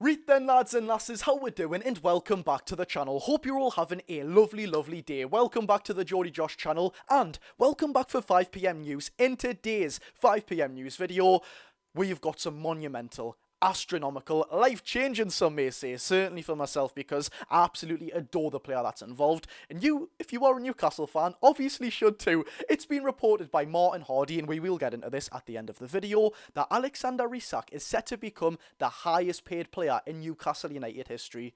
Right then, lads and lasses, how we're doing, and welcome back to the channel. Hope you're all having a lovely day. Welcome back to the Geordie Josh channel, and welcome back for 5pm news. In today's 5pm news video, we've got some monumental, astronomical, life-changing, some may say, certainly for myself, because I absolutely adore the player that's involved, and you, if you are a Newcastle fan, obviously should too. It's been reported by Martin Hardy, and we will get into this at the end of the video, that Alexander Isak is set to become the highest paid player in Newcastle United history,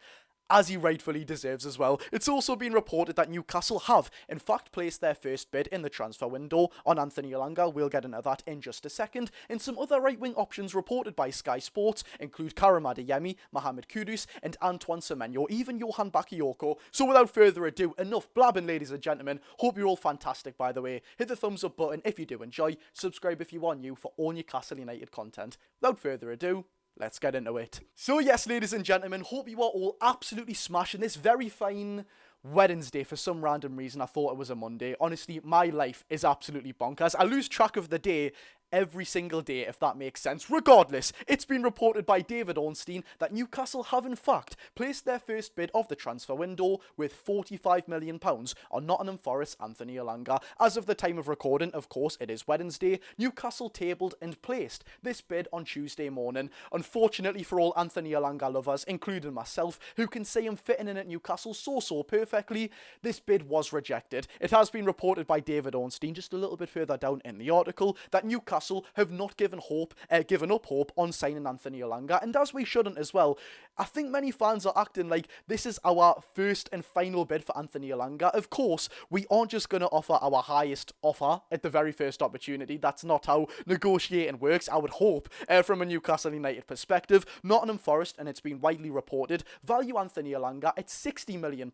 as he rightfully deserves as well. It's also been reported that Newcastle have, in fact, placed their first bid in the transfer window on Anthony Elanga. We'll get into that in just a second. And some other right-wing options reported by Sky Sports include Karim Adeyemi, Mohamed Kudus, and Antoine Semenyo, even Johan Bakayoko. So without further ado, enough blabbing, ladies and gentlemen. Hope you're all fantastic, by the way. Hit the thumbs up button if you do enjoy. Subscribe if you are new for all Newcastle United content. Without further ado, let's get into it. So yes, ladies and gentlemen, hope you are all absolutely smashing this very fine Wednesday. For some random reason, I thought it was a Monday. Honestly, my life is absolutely bonkers. I lose track of the day every single day, if that makes sense. Regardless, it's been reported by David Ornstein that Newcastle have in fact placed their first bid of the transfer window with £45 million on Nottingham Forest Anthony Elanga. As of the time of recording, of course, it is Wednesday, Newcastle tabled and placed this bid on Tuesday morning. Unfortunately for all Anthony Elanga lovers, including myself, who can say I'm fitting in at Newcastle so perfectly, this bid was rejected. It has been reported by David Ornstein, just a little bit further down in the article, that Newcastle have not given up hope on signing Anthony Elanga, and as we shouldn't as well. I think many fans are acting like this is our first and final bid for Anthony Elanga. Of course, we aren't just going to offer our highest offer at the very first opportunity. That's not how negotiating works, I would hope, from a Newcastle United perspective. Nottingham Forest, and it's been widely reported, value Anthony Elanga at £60 million.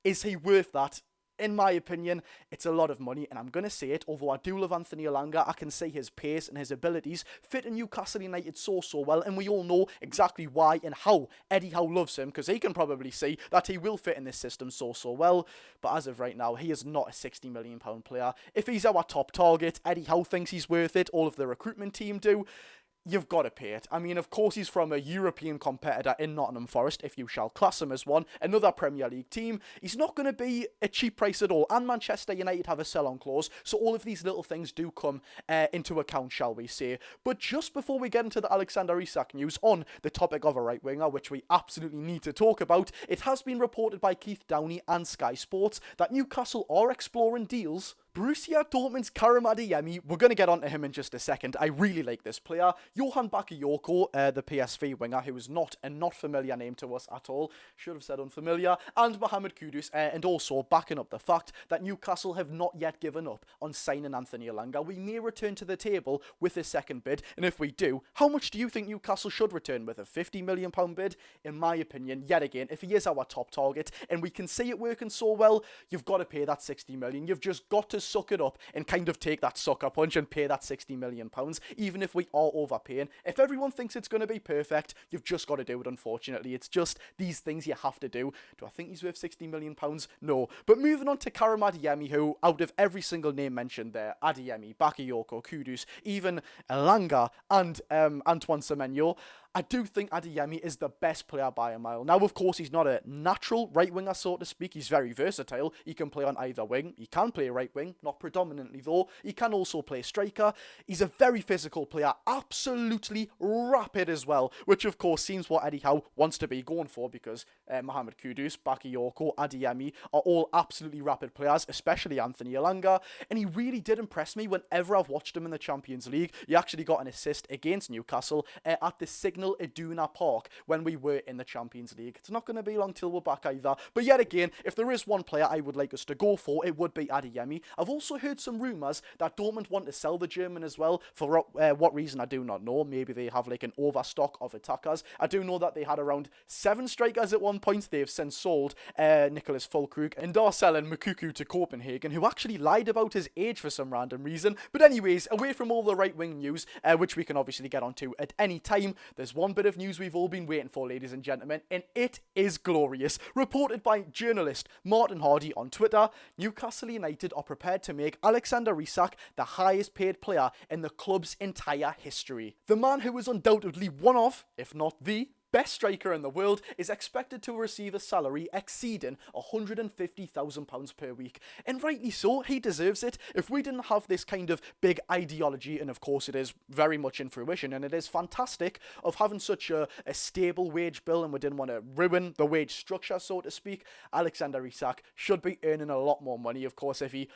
Is he worth that? In my opinion, it's a lot of money, and I'm going to say it, although I do love Anthony Elanga, I can say his pace and his abilities fit in Newcastle United so well, and we all know exactly why and how Eddie Howe loves him, because he can probably see that he will fit in this system so well, but as of right now, he is not a £60 million player. If he's our top target, Eddie Howe thinks he's worth it, all of the recruitment team do. You've got to pay it. I mean, of course, he's from a European competitor in Nottingham Forest, if you shall class him as one, another Premier League team. He's not going to be a cheap price at all, and Manchester United have a sell-on clause, so all of these little things do come into account, shall we say. But just before we get into the Alexander Isak news on the topic of a right-winger, which we absolutely need to talk about, it has been reported by Keith Downey and Sky Sports that Newcastle are exploring deals. Borussia Dortmund's Karim Adeyemi, we're going to get onto him in just a second. I really like this player. Johan Bakayoko, the PSV winger, who is not a not familiar name to us at all, should have said unfamiliar, and Mohamed Kudus, and also backing up the fact that Newcastle have not yet given up on signing Anthony Elanga. We may return to the table with a second bid, and if we do, how much do you think Newcastle should return with? A £50 million bid? In my opinion, yet again, if he is our top target, and we can see it working so well, you've got to pay that £60 million. You've just got to suck it up and kind of take that sucker punch and pay that £60 million, even if we are overpaying. If everyone thinks it's going to be perfect, you've just got to do it, unfortunately. It's just these things you have to do. Do I think he's worth £60 million? No. But moving on to Karim Adeyemi, who, out of every single name mentioned there, Adeyemi, Bakayoko, Kudus, even Elanga, and Antoine Semenyo, I do think Adeyemi is the best player by a mile. Now, of course, he's not a natural right winger, so to speak. He's very versatile. He can play on either wing. He can play right wing, not predominantly though. He can also play striker. He's a very physical player, absolutely rapid as well, which of course seems what Eddie Howe wants to be going for, because Mohamed Kudus, Bakayoko, Adeyemi are all absolutely rapid players, especially Anthony Elanga, and he really did impress me whenever I've watched him in the Champions League. He actually got an assist against Newcastle at the Signal Iduna Park when we were in the Champions League. It's not going to be long till we're back either, but yet again, if there is one player I would like us to go for, it would be Adeyemi. I've also heard some rumours that Dortmund want to sell the German as well, for what reason I do not know. Maybe they have like an overstock of attackers. I do know that they had around 7 strikers at one point. They've since sold Nicholas Fulkrug and are selling Mukuku to Copenhagen, who actually lied about his age for some random reason. But anyways, away from all the right-wing news, which we can obviously get onto at any time, there's one bit of news we've all been waiting for, ladies and gentlemen, and it is glorious. Reported by journalist Martin Hardy on Twitter, Newcastle United are prepared to make Alexander Isak the highest paid player in the club's entire history. The man who is undoubtedly one of, if not the best striker in the world, is expected to receive a salary exceeding £150,000 per week. And rightly so, he deserves it. If we didn't have this kind of big ideology, and of course it is very much in fruition, and it is fantastic, of having such a stable wage bill, and we didn't want to ruin the wage structure, so to speak, Alexander Isak should be earning a lot more money. Of course, if he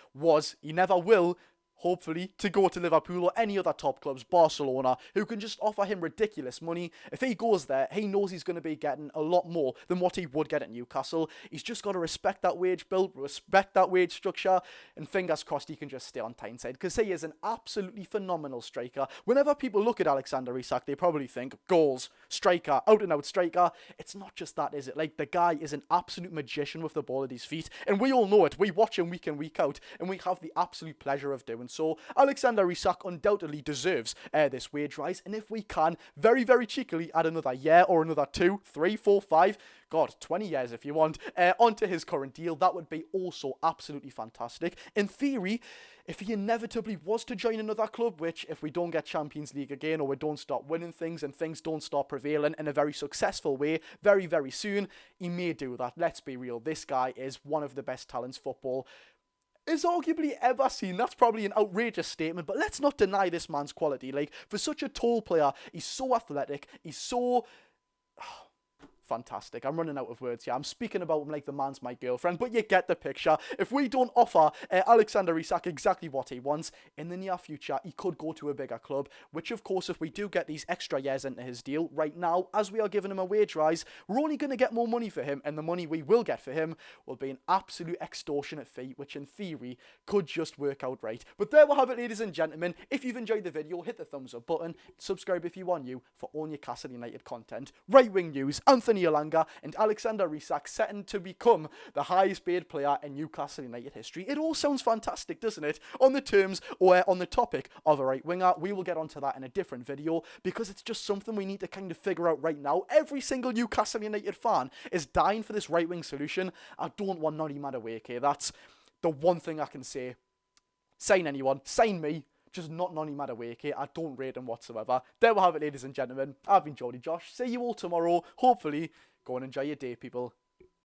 never will, hopefully, to go to Liverpool or any other top clubs, Barcelona, who can just offer him ridiculous money. If he goes there, he knows he's going to be getting a lot more than what he would get at Newcastle. He's just got to respect that wage bill, respect that wage structure, and fingers crossed he can just stay on Tyneside, because he is an absolutely phenomenal striker. Whenever people look at Alexander Isak, they probably think goals, striker, out-and-out striker. It's not just that, is it? Like, the guy is an absolute magician with the ball at his feet, and we all know it. We watch him week in, week out, and we have the absolute pleasure of doing so. Alexander Isak undoubtedly deserves this wage rise, and if we can, very, very cheekily add another year or another 2, 3, 4, 5, God, 20 years if you want, onto his current deal, that would be also absolutely fantastic. In theory, if he inevitably was to join another club, which if we don't get Champions League again, or we don't start winning things and things don't start prevailing in a very successful way very, very soon, he may do that. Let's be real, this guy is one of the best talents football is arguably ever seen. That's probably an outrageous statement, but let's not deny this man's quality. Like, for such a tall player, he's so athletic, he's so fantastic. I'm running out of words here. I'm speaking about him like the man's my girlfriend, but you get the picture. If we don't offer Alexander Isak exactly what he wants, in the near future, he could go to a bigger club, which of course, if we do get these extra years into his deal, right now, as we are giving him a wage rise, we're only going to get more money for him, and the money we will get for him will be an absolute extortionate fee, which in theory could just work out right. But there we have it, ladies and gentlemen. If you've enjoyed the video, hit the thumbs up button, subscribe if you are new for all Newcastle United content, right-wing news, Anthony Elanga and Alexander Isak setting to become the highest paid player in Newcastle United history. It all sounds fantastic, doesn't it? On the terms or on the topic of a right winger, we will get onto that in a different video, because it's just something we need to kind of figure out right now. Every single Newcastle United fan is dying for this right wing solution. I don't want Noddy Madueke. That's the one thing I can say. Sign anyone, sign me. Just not Nonny Madueke. I don't rate him whatsoever. There we have it, ladies and gentlemen. I've been Jody Josh. See you all tomorrow. Hopefully, go and enjoy your day, people.